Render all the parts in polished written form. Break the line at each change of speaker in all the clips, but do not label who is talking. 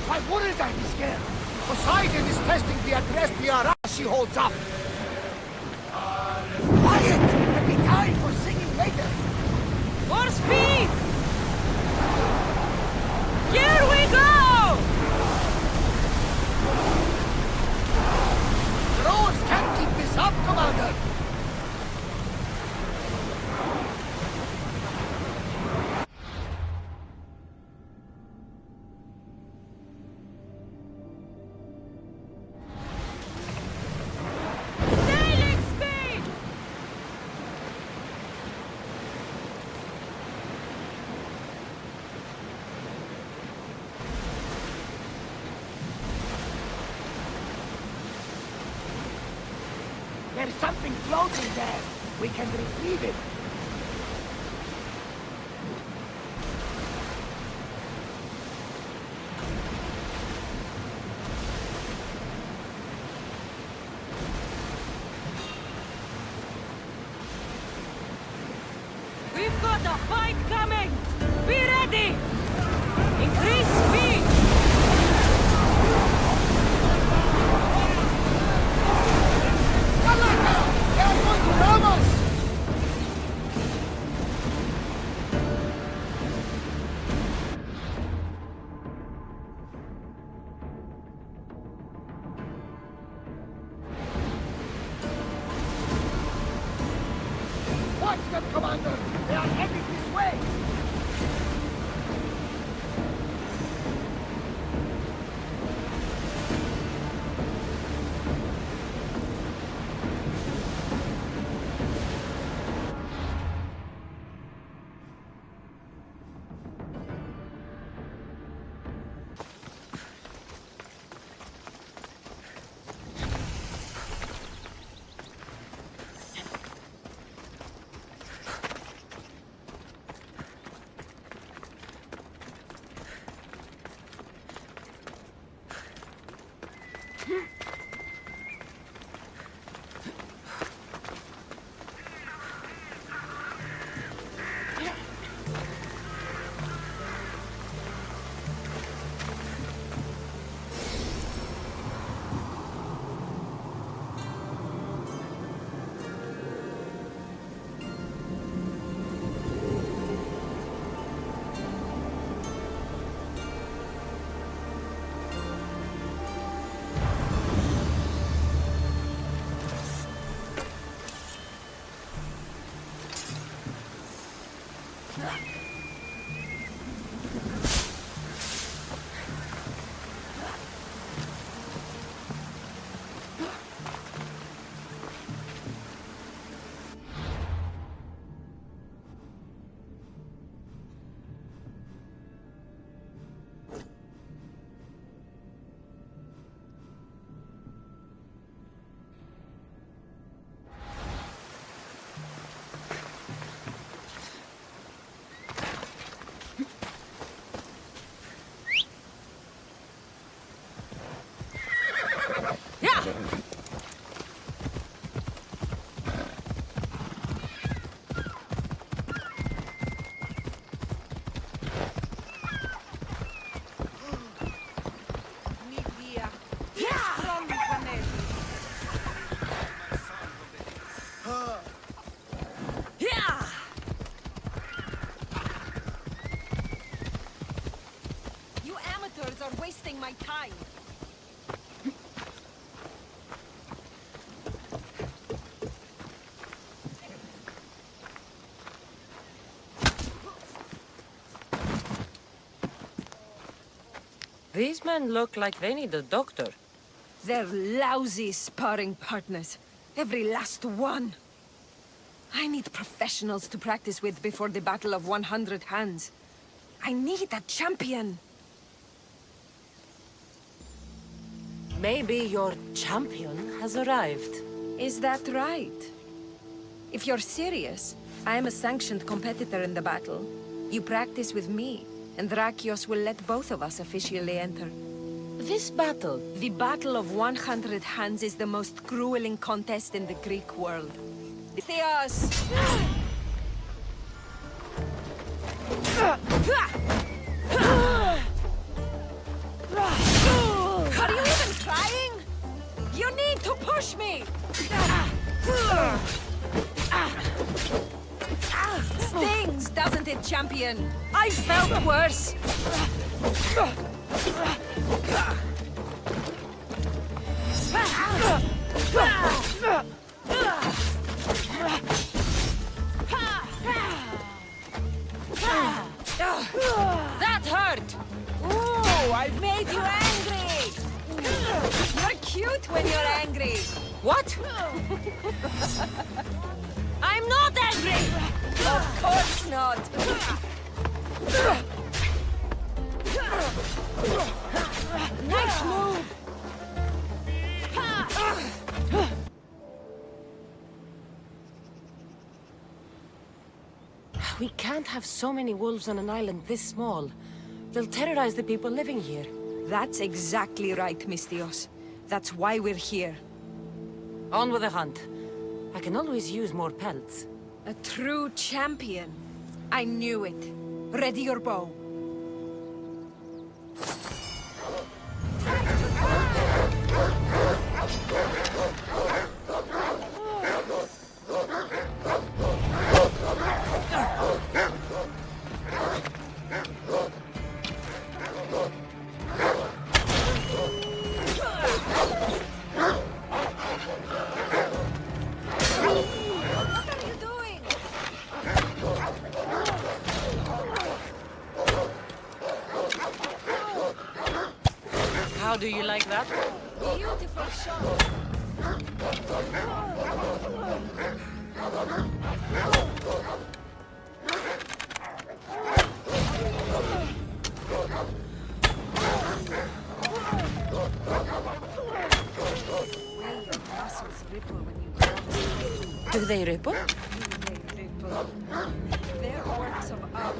Why wouldn't I be scared? Poseidon is testing the address Piara she holds up. Quiet! I'll be dying for singing later.
More speed! Here we go!
The rowers can't keep this up, Commander!
Sailing speed!
There's something floating there. We can retrieve it.
We've got a fight coming! Be ready! Increase speed!
Malaka! They are going to ram us! Watch them, Commander! They are heading this way!
are wasting my time.
These men look like they need a doctor.
They're lousy sparring partners. Every last one. I need professionals to practice with before the Battle of 100 Hands. I need a champion.
Maybe your champion has arrived.
Is that right? If you're serious, I am a sanctioned competitor in the battle. You practice with me, and Drakios will let both of us officially enter.
This battle,
The Battle of 100 Hands is the most grueling contest in the Greek world. Theos! push me! Stings, doesn't it, champion? I felt worse. That hurt! Ooh, I've made you angry! You're cute when you're angry. What? I'm not angry! Of course not! Nice move!
We can't have so many wolves on an island this small. They'll terrorize the people living here.
That's exactly right, Mystios. That's why we're here.
On with the hunt. I can always use more pelts.
A true champion. I knew it. Ready your bow.
How do you like that?
Beautiful shot. Your muscles ripple when you cross.
Do they ripple?
They ripple. They're works of art.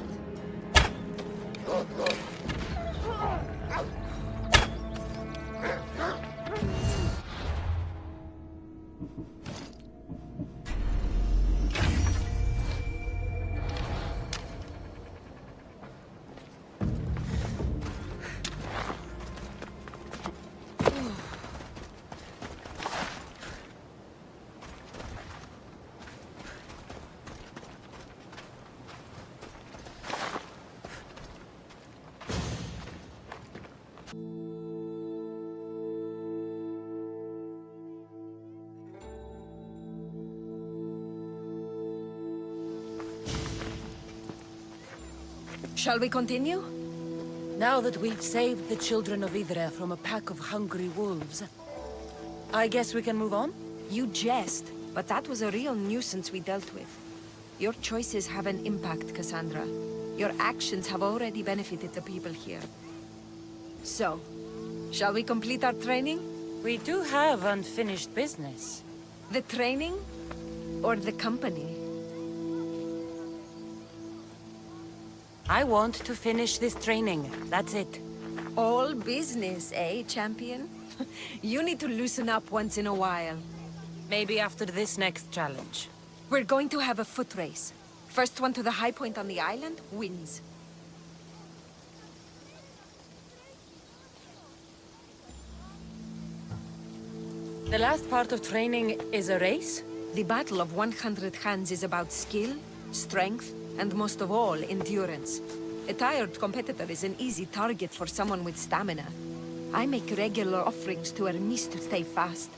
Shall we continue?
Now that we've saved the children of Idre from a pack of hungry wolves, I guess we can move on?
You jest, but that was a real nuisance we dealt with. Your choices have an impact, Cassandra. Your actions have already benefited the people here. So, shall we complete our training?
We do have unfinished business.
The training? Or the company?
I want to finish this training. That's it.
All business, eh, champion? You need to loosen up once in a while.
Maybe after this next challenge.
We're going to have a foot race. First one to the high point on the island wins.
The last part of training is a race?
The Battle of 100 Hands is about skill, strength, and most of all, endurance. A tired competitor is an easy target for someone with stamina. I make regular offerings to Hermes to stay fast.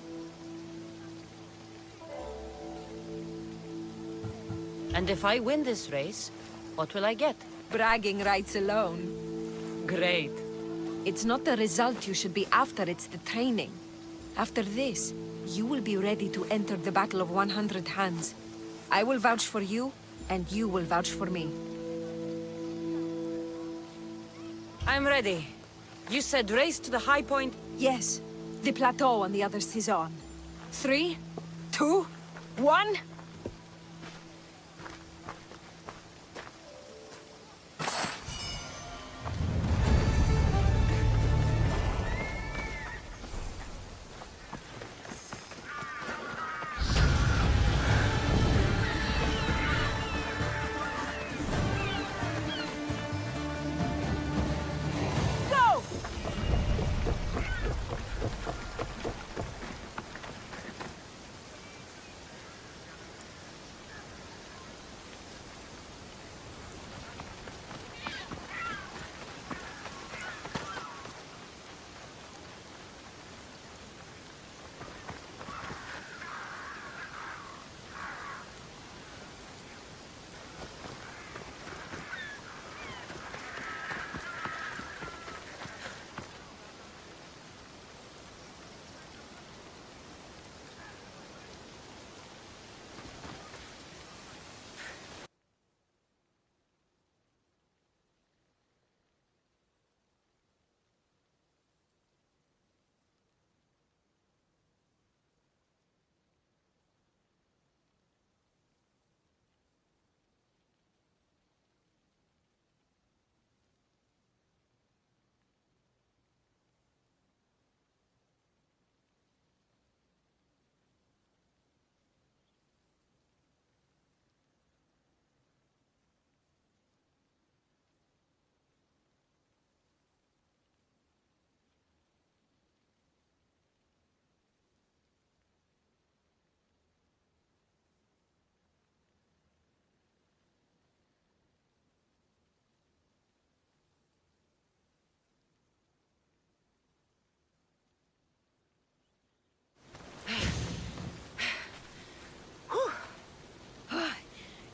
And if I win this race, what will I get?
Bragging rights alone.
Great.
It's not the result you should be after, it's the training. After this, you will be ready to enter the Battle of 100 Hands. I will vouch for you, and you will vouch for me.
I'm ready. You said race to the high point?
Yes, the plateau on the other Cizon. 3, 2, 1...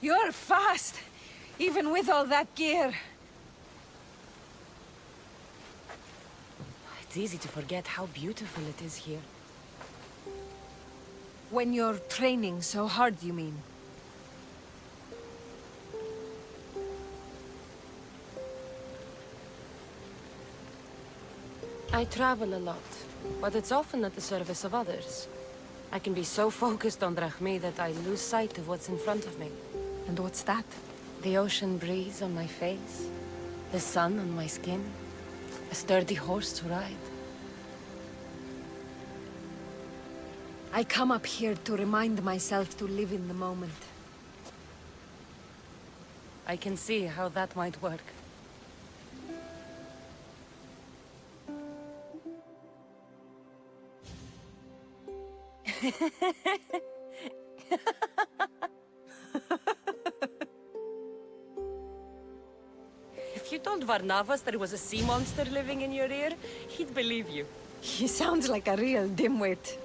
You're fast, even with all that gear.
It's easy to forget how beautiful it is here.
When you're training so hard, you mean?
I travel a lot, but it's often at the service of others. I can be so focused on Drachmi that I lose sight of what's in front of me.
And what's that?
The ocean breeze on my face, the sun on my skin, a sturdy horse to ride.
I come up here to remind myself to live in the moment.
I can see how that might work. If you told Varnavas there was a sea monster living in your ear, he'd believe you.
He sounds like a real dimwit.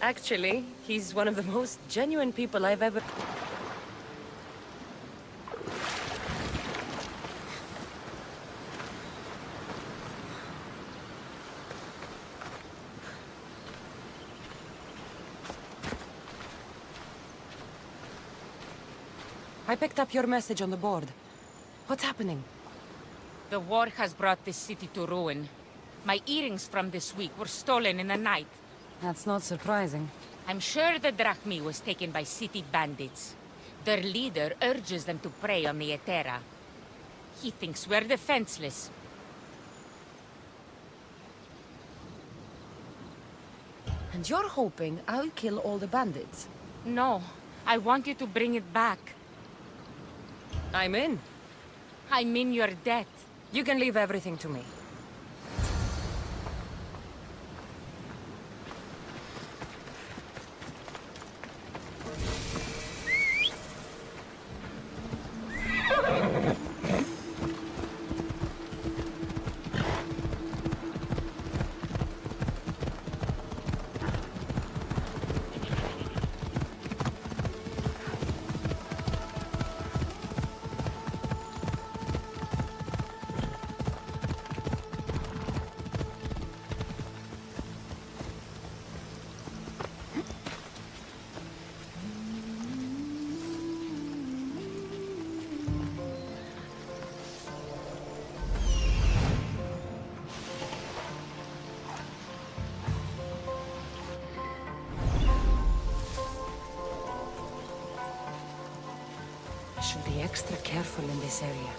Actually, he's one of the most genuine people I've ever... I picked up your message on the board. What's happening?
The war has brought this city to ruin. My earrings from this week were stolen in the night.
That's not surprising.
I'm sure the Drachmi was taken by city bandits. Their leader urges them to prey on the Etera. He thinks we're defenseless.
And you're hoping I'll kill all the bandits?
No, I want you to bring it back.
I'm in.
I'm in your debt.
You can leave everything to me. I should be extra careful in this area.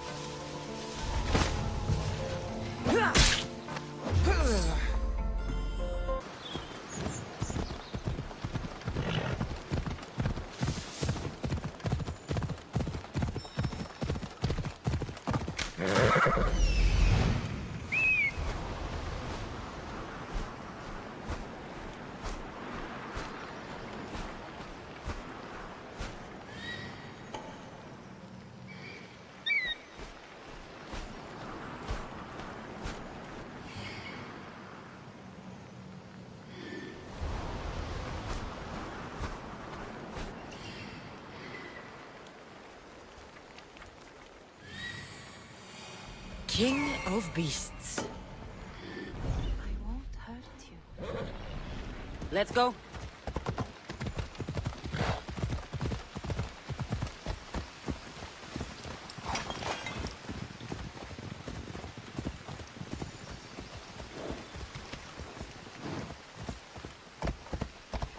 King of Beasts. I won't hurt you. Let's go.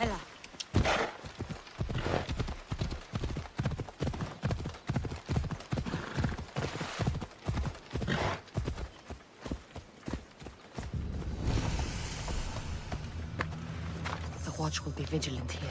Ella. The watch will be vigilant here.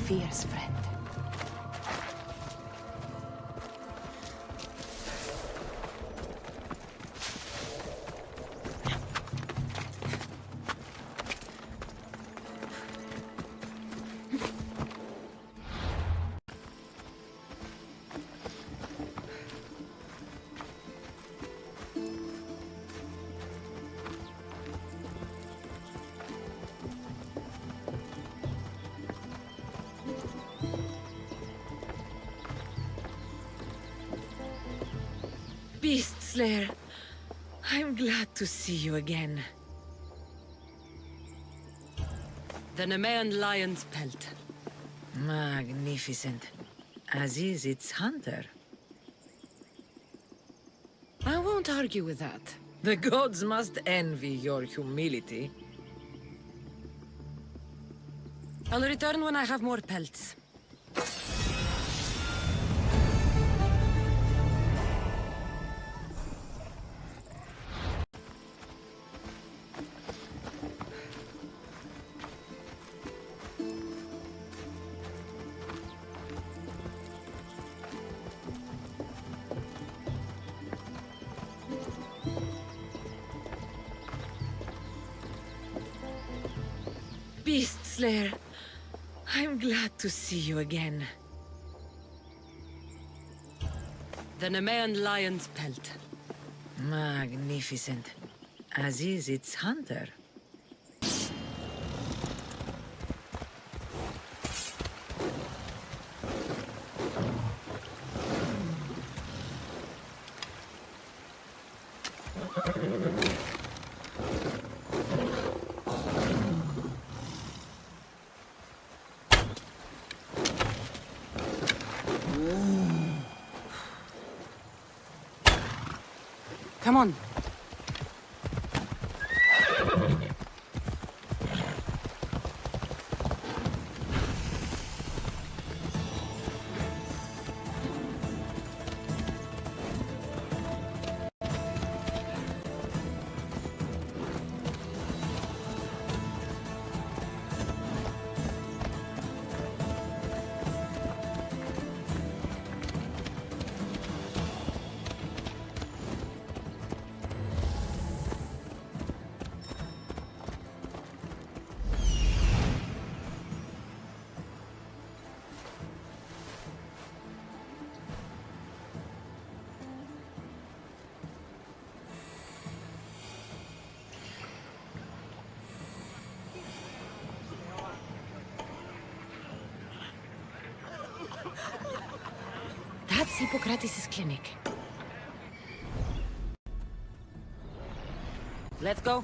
fierce friend.
Beast Slayer, I'm glad to see you again. The Nemean lion's pelt. Magnificent. As is its hunter. I won't argue with that. The gods must envy your humility. I'll return when I have more pelts. Beast Slayer, I'm glad to see you again. The Nemean lion's pelt. Magnificent. As is its hunter.
Come on. That's Hippocrates' clinic.
Let's go.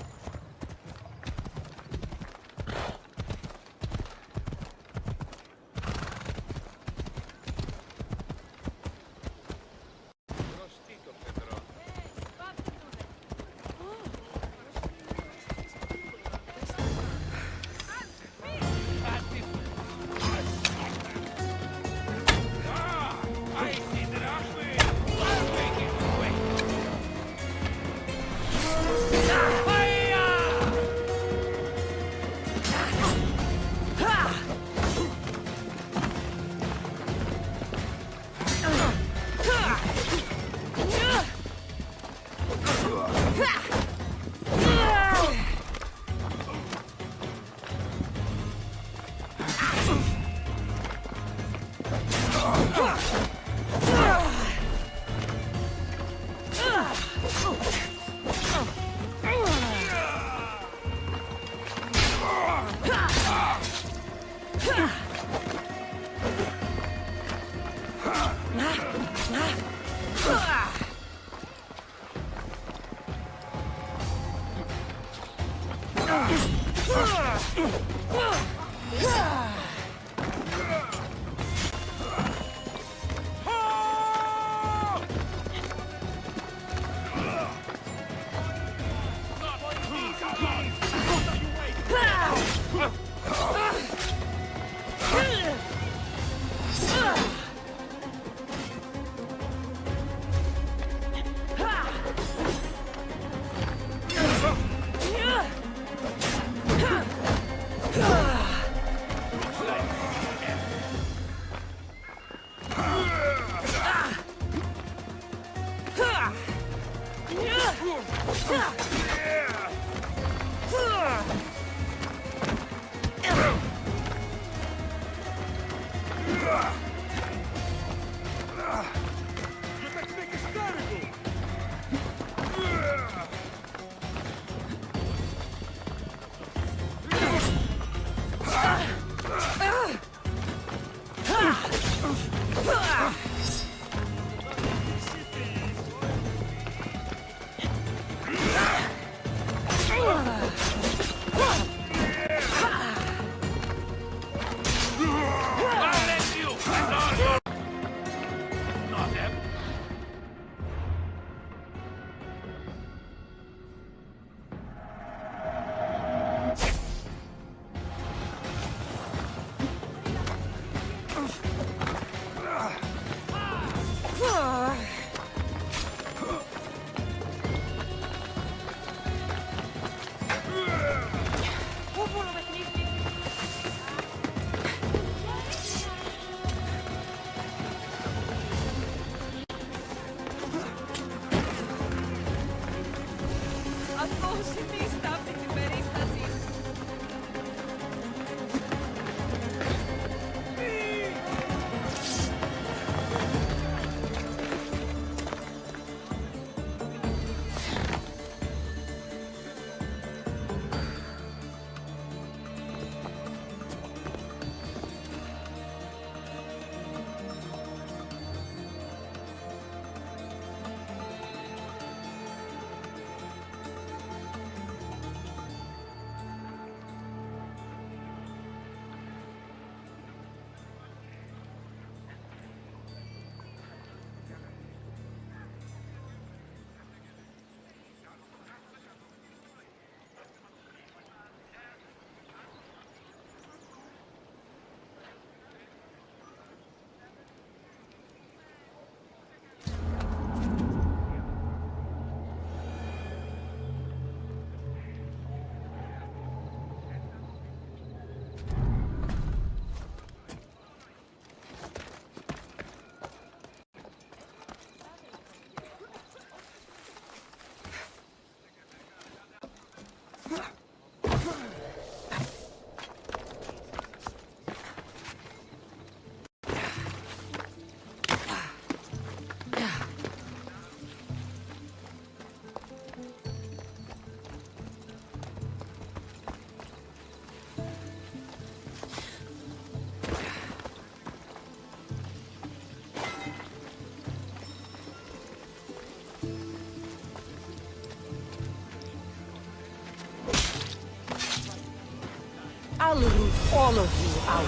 I'll root all of you out.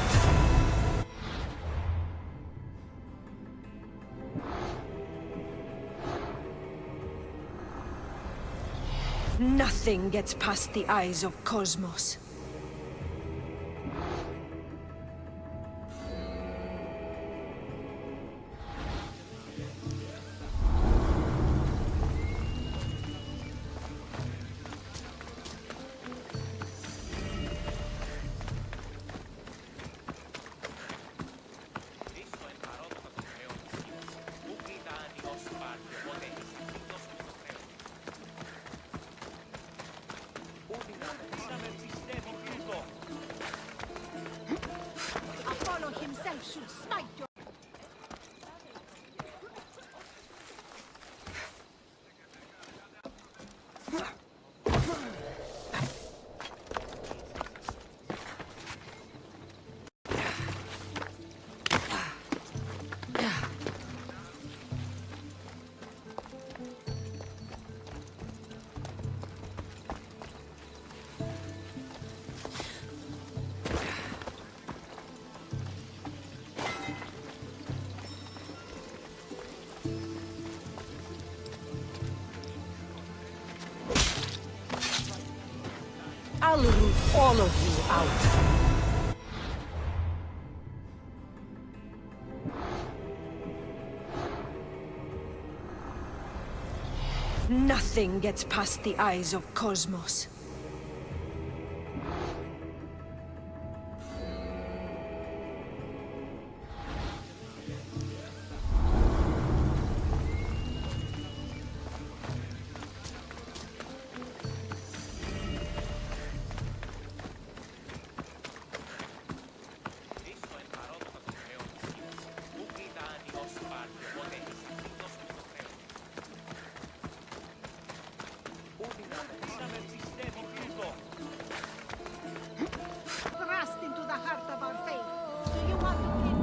Nothing gets past the eyes of Cosmos.
Apollo himself should smite your...
I'll root all of you out.
Nothing gets past the eyes of Cosmos.
Thrust into the heart of our faith. Do you want to kill...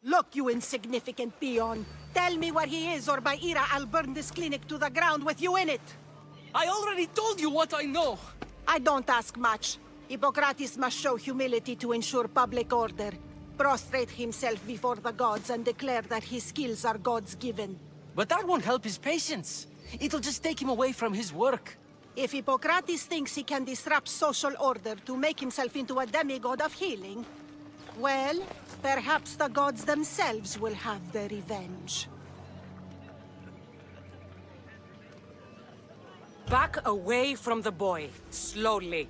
Look, you insignificant peon. Tell me where he is, or by Ira, I'll burn this clinic to the ground with you in it.
I already told you what I know!
I don't ask much. Hippocrates must show humility to ensure public order. Prostrate himself before the gods and declare that his skills are gods given.
But that won't help his patients. It'll just take him away from his work.
If Hippocrates thinks he can disrupt social order to make himself into a demigod of healing, well, perhaps the gods themselves will have their revenge.
Back away from the boy, slowly.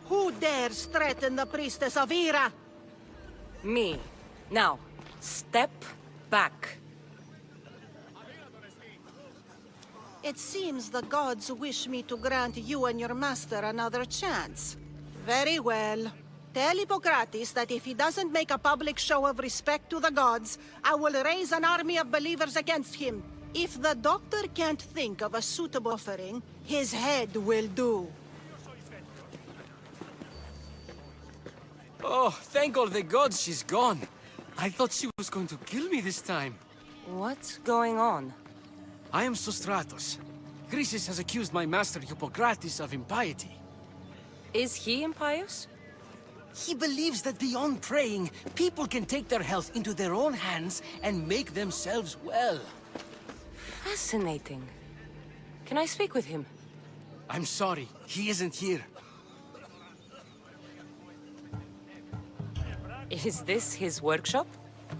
Who dares threaten the priestess of Ira?
Me. Now, step back.
It seems the gods wish me to grant you and your master another chance. Very well. Tell Hippocrates that if he doesn't make a public show of respect to the gods, I will raise an army of believers against him. If the doctor can't think of a suitable offering, his head will do.
Oh, thank all the gods she's gone. I thought she was going to kill me this time.
What's going on?
I am Sostratos. Chrysis has accused my master Hippocrates of impiety.
Is he impious?
He believes that beyond praying, people can take their health into their own hands and make themselves well.
Fascinating. Can I speak with him?
I'm sorry, he isn't here.
Is this his workshop?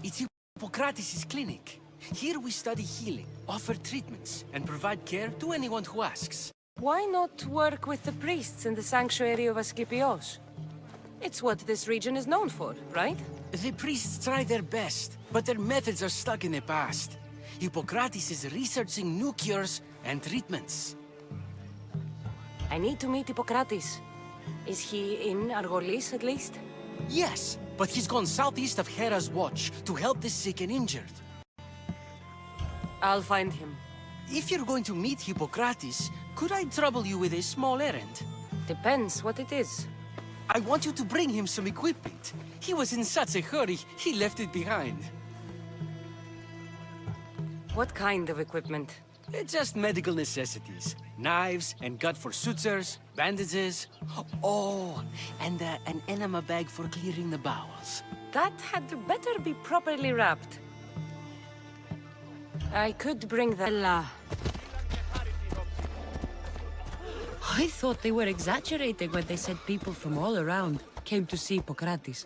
It's Hippocrates' clinic. Here we study healing, offer treatments, and provide care to anyone who asks.
Why not work with the priests in the sanctuary of Asclepios? It's what this region is known for, right?
The priests try their best, but their methods are stuck in the past. Hippocrates is researching new cures and treatments.
I need to meet Hippocrates. Is he in Argolis, at least?
Yes, but he's gone southeast of Hera's Watch to help the sick and injured.
I'll find him.
If you're going to meet Hippocrates, could I trouble you with a small errand?
Depends what it is.
I want you to bring him some equipment. He was in such a hurry, he left it behind.
What kind of equipment?
Just medical necessities. Knives and gut for sutures, bandages. Oh, and an enema bag for clearing the bowels.
That had better be properly wrapped. I could bring the... I thought they were exaggerating when they said people from all around came to see Hippocrates.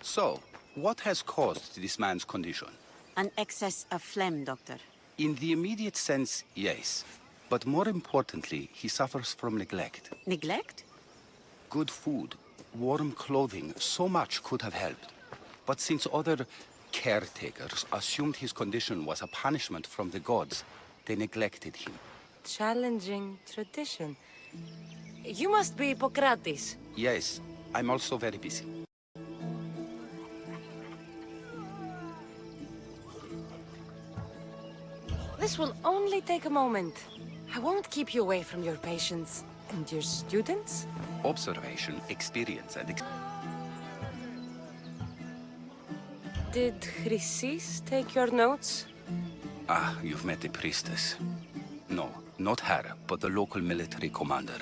So, what has caused this man's condition?
An excess of phlegm, Doctor.
In the immediate sense, yes. But more importantly, he suffers from neglect.
Neglect?
Good food, warm clothing, so much could have helped. But since other caretakers assumed his condition was a punishment from the gods, they neglected him.
Challenging tradition. You must be Hippocrates.
Yes, I'm also very busy.
This will only take a moment. I won't keep you away from your patients. And your students?
Observation, experience, and...
Did Chrysis take your notes?
Ah, you've met the priestess. No, not her, but the local military commander.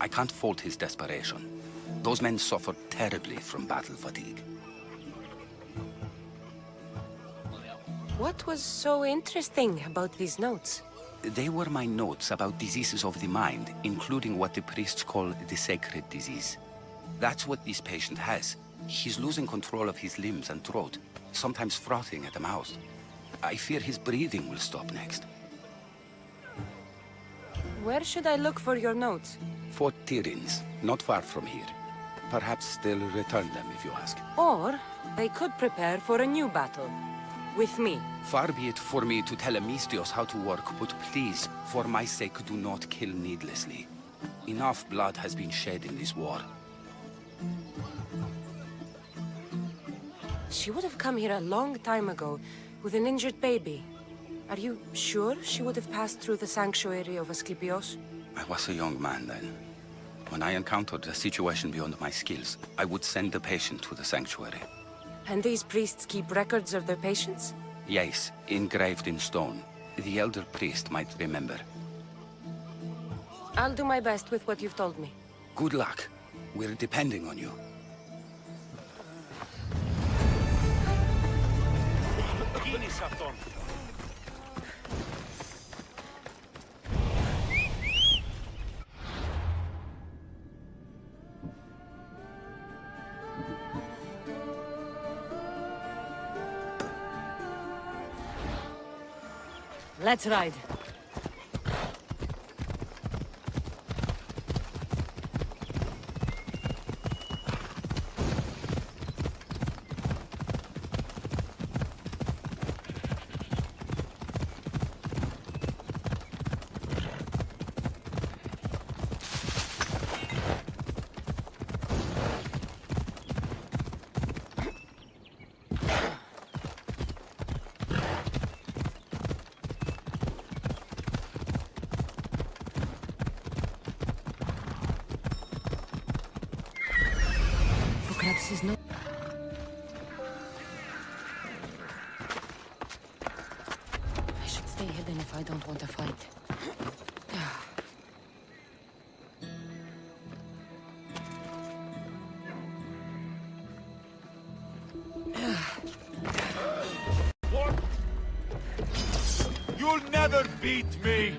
I can't fault his desperation. Those men suffered terribly from battle fatigue.
What was so interesting about these notes?
They were my notes about diseases of the mind, including what the priests call the sacred disease. That's what this patient has. He's losing control of his limbs and throat, sometimes frothing at the mouth. I fear his breathing will stop next.
Where should I look for your notes?
Fort Tyrins, not far from here. Perhaps they'll return them if you ask.
Or they could prepare for a new battle. With me.
Far be it for me to tell Amistios how to work, but please, for my sake, do not kill needlessly. Enough blood has been shed in this war.
She would have come here a long time ago, with an injured baby. Are you sure she would have passed through the sanctuary of Asclepios?
I was a young man then. When I encountered a situation beyond my skills, I would send the patient to the sanctuary.
And these priests keep records of their patients?
Yes, engraved in stone. The elder priest might remember.
I'll do my best with what you've told me.
Good luck. We're depending on you.
Let's ride. This is not... I should stay hidden if I don't want to fight.
What? You'll never beat me!